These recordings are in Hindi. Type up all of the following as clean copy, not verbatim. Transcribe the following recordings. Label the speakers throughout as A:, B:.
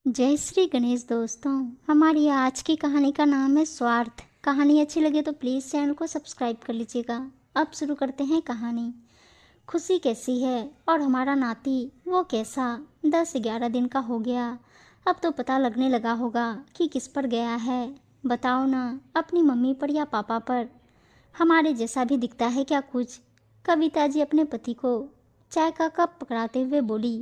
A: जय श्री गणेश दोस्तों। हमारी आज की कहानी का नाम है स्वार्थ। कहानी अच्छी लगे तो प्लीज़ चैनल को सब्सक्राइब कर लीजिएगा। अब शुरू करते हैं कहानी। खुशी कैसी है और हमारा नाती वो कैसा। 10-11 दिन का हो गया। अब तो पता लगने लगा होगा कि किस पर गया है। बताओ ना, अपनी मम्मी पर या पापा पर। हमारे जैसा भी दिखता है क्या कुछ। कविता जी अपने पति को चाय का कप पकड़ाते हुए बोली।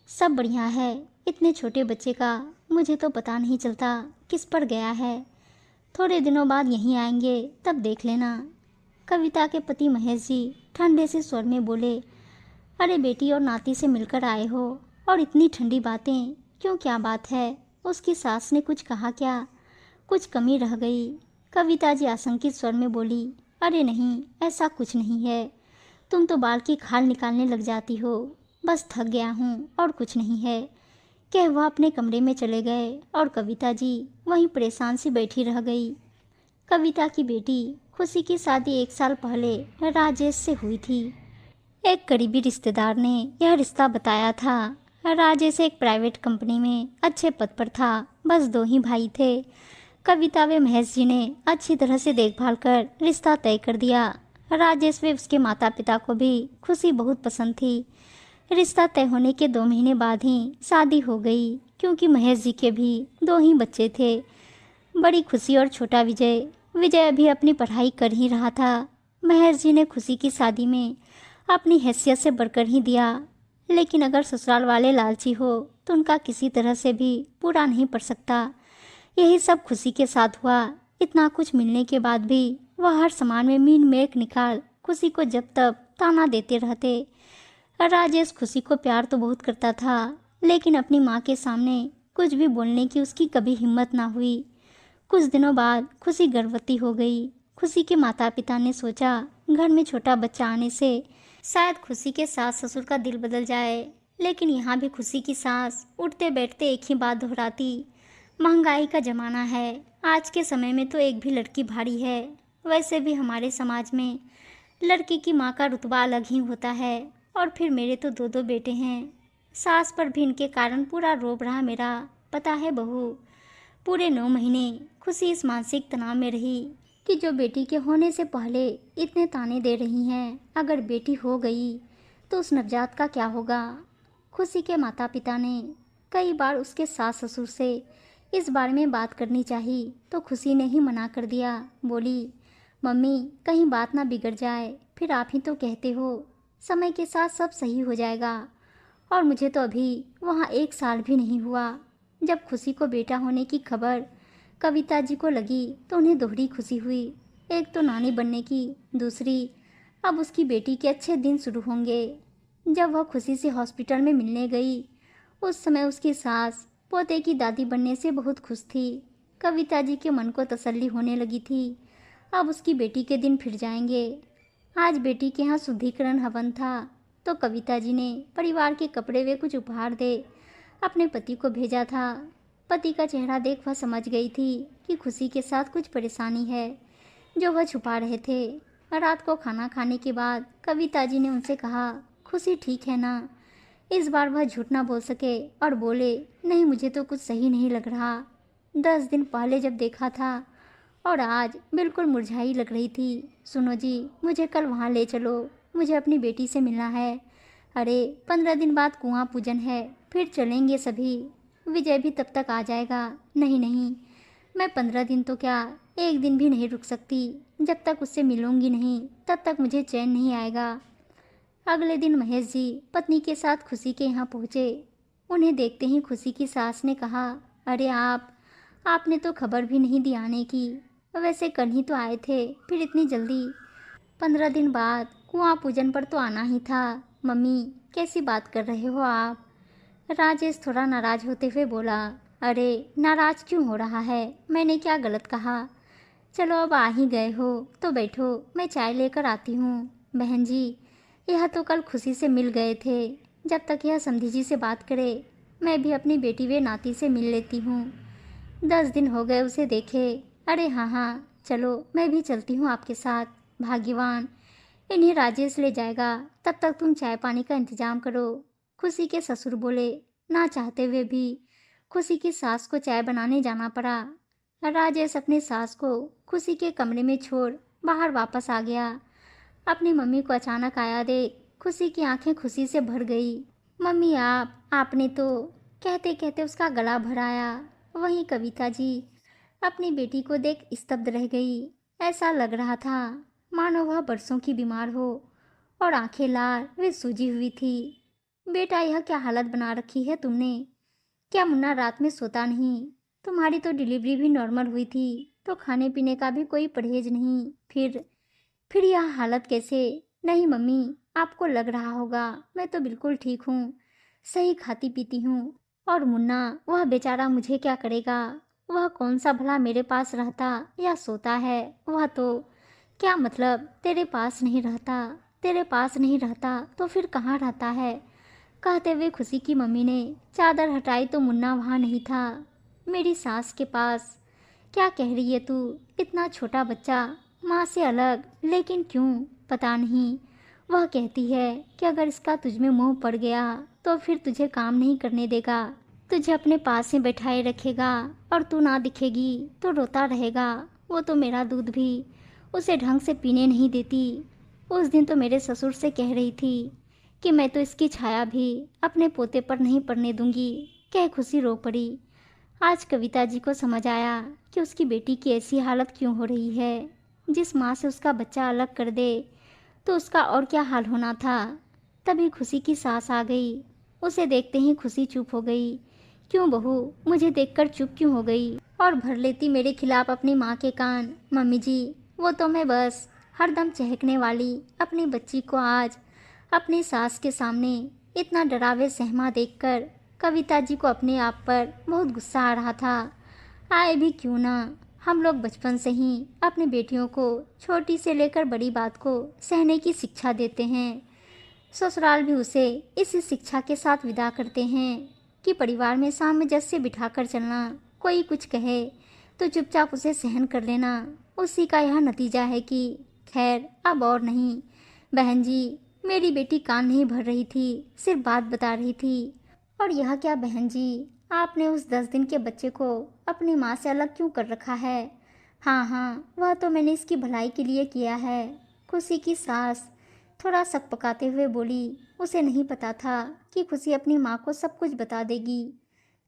A: सब बढ़िया है। इतने छोटे बच्चे का मुझे तो पता नहीं चलता किस पर गया है। थोड़े दिनों बाद यहीं आएंगे, तब देख लेना। कविता के पति महेश जी ठंडे से स्वर में बोले। अरे बेटी और नाती से मिलकर आए हो और इतनी ठंडी बातें क्यों, क्या बात है। उसकी सास ने कुछ कहा क्या, कुछ कमी रह गई। कविता जी आशंकित स्वर में बोली। अरे नहीं, ऐसा कुछ नहीं है। तुम तो बाल की खाल निकालने लग जाती हो। बस थक गया हूँ और कुछ नहीं है। कह वह अपने कमरे में चले गए और कविता जी वहीं परेशान सी बैठी रह गई। कविता की बेटी खुशी की शादी 1 साल पहले राजेश से हुई थी। एक करीबी रिश्तेदार ने यह रिश्ता बताया था। राजेश एक प्राइवेट कंपनी में अच्छे पद पर था। बस 2 ही भाई थे। कविता व महेश जी ने अच्छी तरह से देखभाल कर रिश्ता तय कर दिया। राजेश व उसके माता पिता को भी खुशी बहुत पसंद थी। रिश्ता तय होने के 2 महीने बाद ही शादी हो गई, क्योंकि महेश जी के भी 2 ही बच्चे थे। बड़ी खुशी और छोटा विजय। विजय अभी अपनी पढ़ाई कर ही रहा था। महेश जी ने खुशी की शादी में अपनी हैसियत से बढ़कर ही दिया। लेकिन अगर ससुराल वाले लालची हो तो उनका किसी तरह से भी पूरा नहीं पड़ सकता। यही सब खुशी के साथ हुआ। इतना कुछ मिलने के बाद भी वह हर सामान में मीन मेख निकाल खुशी को जब तब ताना देते रहते। राजेश खुशी को प्यार तो बहुत करता था, लेकिन अपनी माँ के सामने कुछ भी बोलने की उसकी कभी हिम्मत ना हुई। कुछ दिनों बाद खुशी गर्भवती हो गई। खुशी के माता पिता ने सोचा घर में छोटा बच्चा आने से शायद खुशी के सास ससुर का दिल बदल जाए। लेकिन यहाँ भी खुशी की सास उठते बैठते एक ही बात दोहराती। महंगाई का ज़माना है। आज के समय में तो एक भी लड़की भारी है। वैसे भी हमारे समाज में लड़की की माँ का रुतबा अलग ही होता है। और फिर मेरे तो 2 बेटे हैं। सास पर भी इनके कारण पूरा रोब रहा मेरा। पता है बहू, पूरे 9 महीने खुशी इस मानसिक तनाव में रही कि जो बेटी के होने से पहले इतने ताने दे रही हैं, अगर बेटी हो गई तो उस नवजात का क्या होगा। खुशी के माता पिता ने कई बार उसके सास ससुर से इस बारे में बात करनी चाही तो खुशी ने ही मना कर दिया। बोली, मम्मी कहीं बात ना बिगड़ जाए, फिर आप ही तो कहते हो समय के साथ सब सही हो जाएगा। और मुझे तो अभी वहाँ 1 साल भी नहीं हुआ। जब खुशी को बेटा होने की खबर कविता जी को लगी तो उन्हें दोहरी खुशी हुई। एक तो नानी बनने की, दूसरी अब उसकी बेटी के अच्छे दिन शुरू होंगे। जब वह खुशी से हॉस्पिटल में मिलने गई, उस समय उसकी सास पोते की दादी बनने से बहुत खुश थी। कविता जी के मन को तसल्ली होने लगी थी। अब उसकी बेटी के दिन फिर जाएंगे। आज बेटी के यहाँ शुद्धिकरण हवन था, तो कविता जी ने परिवार के कपड़े वे कुछ उपहार दे अपने पति को भेजा था। पति का चेहरा देख वह समझ गई थी कि खुशी के साथ कुछ परेशानी है जो वह छुपा रहे थे। रात को खाना खाने के बाद कविता जी ने उनसे कहा, खुशी ठीक है ना। इस बार वह झूठ ना बोल सके और बोले, नहीं मुझे तो कुछ सही नहीं लग रहा। 10 दिन पहले जब देखा था और आज बिल्कुल मुरझाई लग रही थी। सुनो जी, मुझे कल वहाँ ले चलो, मुझे अपनी बेटी से मिलना है। अरे 15 दिन बाद कुआं पूजन है, फिर चलेंगे सभी। विजय भी तब तक आ जाएगा। नहीं नहीं, मैं 15 दिन तो क्या, 1 दिन भी नहीं रुक सकती। जब तक उससे मिलूंगी नहीं तब तक मुझे चैन नहीं आएगा। अगले दिन महेश जी पत्नी के साथ खुशी के यहाँ पहुँचे। उन्हें देखते ही खुशी की सास ने कहा, अरे आपने तो खबर भी नहीं दी आने की। वैसे कल ही तो आए थे, फिर इतनी जल्दी। 15 दिन बाद कुआं पूजन पर तो आना ही था। मम्मी कैसी बात कर रहे हो आप। राजेश थोड़ा नाराज होते हुए बोला, अरे नाराज क्यों हो रहा है, मैंने क्या गलत कहा। चलो अब आ ही गए हो तो बैठो, मैं चाय लेकर आती हूँ। बहन जी, यह तो कल खुशी से मिल गए थे। जब तक यह समधी जी से बात करे, मैं भी अपनी बेटी व नाती से मिल लेती हूँ। 10 दिन हो गए उसे देखे। अरे हाँ हाँ, चलो मैं भी चलती हूँ आपके साथ। भाग्यवान, इन्हें राजेश ले जाएगा, तब तक तुम चाय पानी का इंतजाम करो। खुशी के ससुर बोले। ना चाहते हुए भी खुशी की सास को चाय बनाने जाना पड़ा। राजेश अपनी सास को खुशी के कमरे में छोड़ बाहर वापस आ गया। अपनी मम्मी को अचानक आया देख खुशी की आंखें खुशी से भर गई। मम्मी आपने तो, कहते कहते उसका गला भर आया। वहीं कविता जी अपनी बेटी को देख स्तब्ध रह गई। ऐसा लग रहा था मानो वह बरसों की बीमार हो और आंखें लाल वे सूजी हुई थी। बेटा, यह क्या हालत बना रखी है तुमने? क्या मुन्ना रात में सोता नहीं? तुम्हारी तो डिलीवरी भी नॉर्मल हुई थी, तो खाने पीने का भी कोई परहेज नहीं। फिर यह हालत कैसे? नहीं मम्मी, आपको लग रहा होगा, मैं तो बिल्कुल ठीक हूँ, सही खाती पीती हूँ। और मुन्ना, वह बेचारा मुझे क्या करेगा? वह कौन सा भला मेरे पास रहता या सोता है? वह तो, क्या मतलब तेरे पास नहीं रहता? तेरे पास नहीं रहता तो फिर कहाँ रहता है? कहते हुए खुशी की मम्मी ने चादर हटाई तो मुन्ना वहाँ नहीं था, मेरी सास के पास। क्या कह रही है तू? इतना छोटा बच्चा, माँ से अलग, लेकिन क्यों? पता नहीं। वह कहती है कि अगर इसका तुझ में मोह पड़ गया तो फिर तुझे काम नहीं करने देगा, तुझे अपने पास में बैठाए रखेगा और तू ना दिखेगी तो रोता रहेगा। वो तो मेरा दूध भी उसे ढंग से पीने नहीं देती। उस दिन तो मेरे ससुर से कह रही थी कि मैं तो इसकी छाया भी अपने पोते पर नहीं पड़ने दूंगी। कह खुशी रो पड़ी। आज कविता जी को समझ आया कि उसकी बेटी की ऐसी हालत क्यों हो रही है। जिस माँ से उसका बच्चा अलग कर दे तो उसका और क्या हाल होना था। तभी खुशी की सास आ गई। उसे देखते ही खुशी चुप हो गई। क्यों बहू, मुझे देखकर चुप क्यों हो गई? और भर लेती मेरे खिलाफ अपनी माँ के कान। मम्मी जी, वो तो मैं बस हरदम चहकने वाली अपनी बच्ची को आज अपनी सास के सामने इतना डरावे सहमा देखकर कविता जी को अपने आप पर बहुत गुस्सा आ रहा था। आए भी क्यों ना, हम लोग बचपन से ही अपनी बेटियों को छोटी से लेकर बड़ी बात को सहने की शिक्षा देते हैं। ससुराल भी उसे इसी शिक्षा के साथ विदा करते हैं कि परिवार में सामंजस्य बिठाकर चलना। कोई कुछ कहे तो चुपचाप उसे सहन कर लेना। उसी का यह नतीजा है कि खैर अब और नहीं। बहन जी, मेरी बेटी कान नहीं भर रही थी, सिर्फ बात बता रही थी। और यह क्या बहन जी, आपने उस 10 दिन के बच्चे को अपनी माँ से अलग क्यों कर रखा है? हाँ हाँ, वह तो मैंने इसकी भलाई के लिए किया है। खुशी की सास थोड़ा सकपकाते हुए बोली। उसे नहीं पता था कि खुशी अपनी माँ को सब कुछ बता देगी।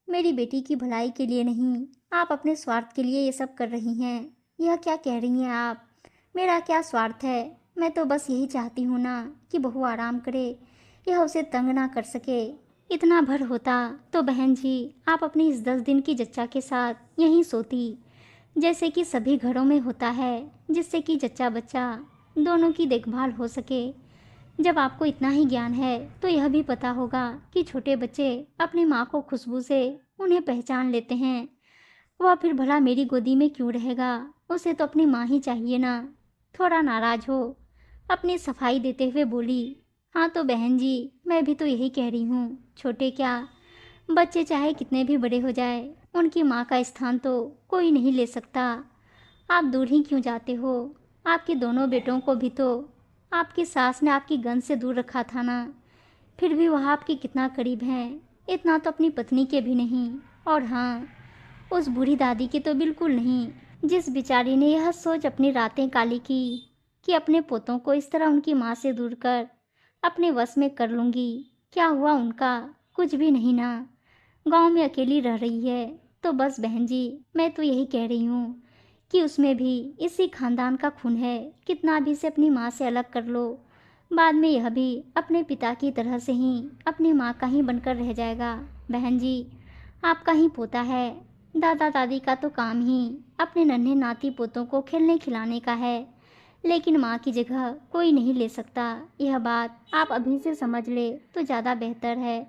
A: मेरी बेटी की भलाई के लिए नहीं, आप अपने स्वार्थ के लिए ये सब कर रही हैं। यह क्या कह रही हैं आप? मेरा क्या स्वार्थ है? मैं तो बस यही चाहती हूँ ना कि बहू आराम करे, यह उसे तंग ना कर सके। इतना भर होता तो बहन जी आप अपनी इस 10 दिन की जच्चा के साथ यहीं सोती, जैसे कि सभी घरों में होता है, जिससे कि जच्चा बच्चा दोनों की देखभाल हो सके। जब आपको इतना ही ज्ञान है तो यह भी पता होगा कि छोटे बच्चे अपनी माँ को खुशबू से उन्हें पहचान लेते हैं। वह फिर भला मेरी गोदी में क्यों रहेगा? उसे तो अपनी माँ ही चाहिए ना। थोड़ा नाराज हो अपनी सफाई देते हुए बोली। हाँ तो बहन जी, मैं भी तो यही कह रही हूँ, छोटे क्या, बच्चे चाहे कितने भी बड़े हो जाए, उनकी माँ का स्थान तो कोई नहीं ले सकता। आप दूर ही क्यों जाते हो? आपके दोनों बेटों को भी तो आपकी सास ने आपकी गंध से दूर रखा था ना। फिर भी वह आपके कितना करीब हैं। इतना तो अपनी पत्नी के भी नहीं। और हाँ, उस बूढ़ी दादी की तो बिल्कुल नहीं, जिस बेचारी ने यह सोच अपनी रातें काली की कि अपने पोतों को इस तरह उनकी माँ से दूर कर अपने वश में कर लूँगी। क्या हुआ उनका? कुछ भी नहीं ना। गांव में अकेली रह रही है। तो बस बहन जी, मैं तो यही कह रही हूँ कि उसमें भी इसी खानदान का खून है। कितना भी से अपनी माँ से अलग कर लो, बाद में यह भी अपने पिता की तरह से ही अपनी माँ का ही बनकर रह जाएगा। बहन जी, आपका ही पोता है, दादा दादी का तो काम ही अपने नन्हे नाती पोतों को खेलने खिलाने का है, लेकिन माँ की जगह कोई नहीं ले सकता। यह बात आप अभी से समझ ले तो ज़्यादा बेहतर है।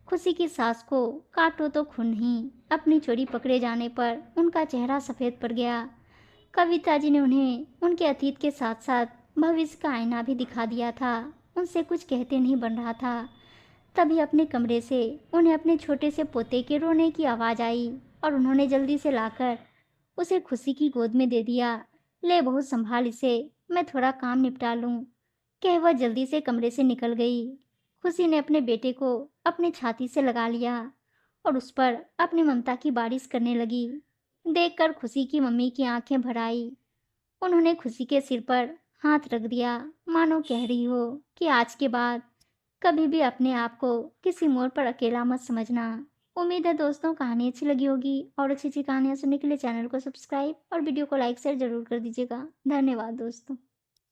A: खुशी की सास को काटो तो खून नहीं। अपनी चोरी पकड़े जाने पर उनका चेहरा सफ़ेद पड़ गया। कविता जी ने उन्हें उनके अतीत के साथ साथ भविष्य का आईना भी दिखा दिया था। उनसे कुछ कहते नहीं बन रहा था। तभी अपने कमरे से उन्हें अपने छोटे से पोते के रोने की आवाज़ आई और उन्होंने जल्दी से लाकर उसे खुशी की गोद में दे दिया। ले बहू, संभाल इसे, मैं थोड़ा काम निपटा लूं। कह वह जल्दी से कमरे से निकल गई। खुशी ने अपने बेटे को अपने छाती से लगा लिया और उस पर अपनी ममता की बारिश करने लगी। देखकर खुशी की मम्मी की आंखें भर आई। उन्होंने खुशी के सिर पर हाथ रख दिया, मानो कह रही हो कि आज के बाद कभी भी अपने आप को किसी मोड़ पर अकेला मत समझना। उम्मीद है दोस्तों कहानी अच्छी लगी होगी, और अच्छी अच्छी कहानियां सुनने के लिए चैनल को सब्सक्राइब और वीडियो को लाइक शेयर जरूर कर दीजिएगा। धन्यवाद दोस्तों।